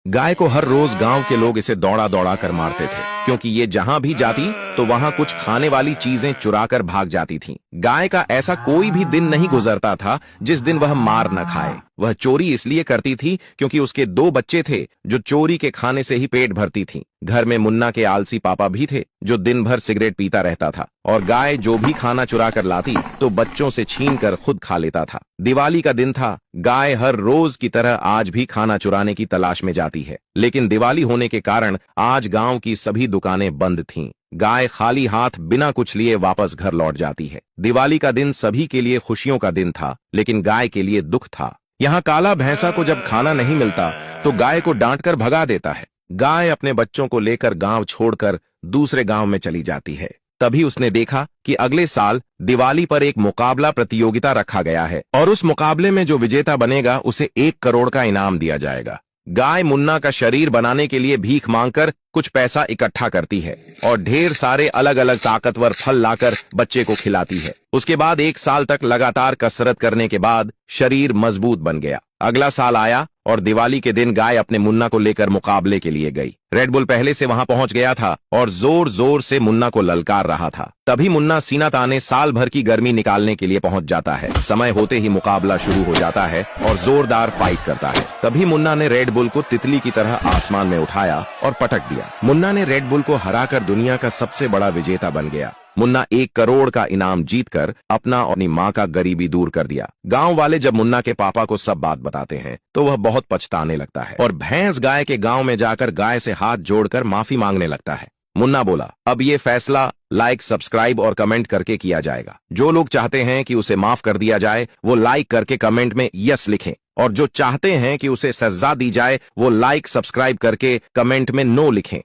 गाय को हर रोज गांव के लोग इसे दौड़ा दौड़ा कर मारते थे, क्योंकि ये जहां भी जाती तो वहां कुछ खाने वाली चीजें चुरा कर भाग जाती थीं। गाय का ऐसा कोई भी दिन नहीं गुजरता था जिस दिन वह मार न खाए। वह चोरी इसलिए करती थी क्योंकि उसके 2 बच्चे थे जो चोरी के खाने से ही पेट भरती थीं। घर में मुन्ना के आलसी पापा भी थे जो दिन भर सिगरेट पीता रहता था, और गाय जो भी खाना चुरा कर लाती तो बच्चों से छीन कर खुद खा लेता था। दिवाली का दिन था। गाय हर रोज की तरह आज भी खाना चुराने की तलाश में जाती है, लेकिन दिवाली होने के कारण आज गांव की सभी दुकानें बंद थीं। गाय खाली हाथ बिना कुछ लिए वापस घर लौट जाती है। दिवाली का दिन सभी के लिए खुशियों का दिन था, लेकिन गाय के लिए दुख था। यहाँ काला भैंसा को जब खाना नहीं मिलता तो गाय को डांटकर भगा देता है। गाय अपने बच्चों को लेकर गांव छोड़कर दूसरे गांव में चली जाती है। तभी उसने देखा कि अगले साल दिवाली पर एक मुकाबला प्रतियोगिता रखा गया है, और उस मुकाबले में जो विजेता बनेगा उसे 1 करोड़ का इनाम दिया जाएगा। गाय मुन्ना का शरीर बनाने के लिए भीख मांगकर कुछ पैसा इकट्ठा करती है और ढेर सारे अलग अलग ताकतवर फल लाकर बच्चे को खिलाती है। उसके बाद 1 साल तक लगातार कसरत करने के बाद शरीर मजबूत बन गया। अगला साल आया और दिवाली के दिन गाय अपने मुन्ना को लेकर मुकाबले के लिए गई। रेड बुल पहले से वहां पहुंच गया था और जोर जोर से मुन्ना को ललकार रहा था। तभी मुन्ना सीना ताने साल भर की गर्मी निकालने के लिए पहुंच जाता है। समय होते ही मुकाबला शुरू हो जाता है और जोरदार फाइट करता है। तभी मुन्ना ने रेड बुल को तितली की तरह आसमान में उठाया और पटक दिया। मुन्ना ने रेड बुल को हराकर दुनिया का सबसे बड़ा विजेता बन गया। मुन्ना 1 करोड़ का इनाम जीतकर अपना और अपनी माँ का गरीबी दूर कर दिया। गांव वाले जब मुन्ना के पापा को सब बात बताते हैं तो वह बहुत पछताने लगता है और भैंस गाय के गांव में जाकर गाय से हाथ जोड़कर माफी मांगने लगता है। मुन्ना बोला, अब ये फैसला लाइक, सब्सक्राइब और कमेंट करके किया जाएगा। जो लोग चाहते हैं कि उसे माफ कर दिया जाए वो लाइक करके कमेंट में यस लिखें, और जो चाहते हैं कि उसे सजा दी जाए वो लाइक, सब्सक्राइब करके कमेंट में नो लिखें।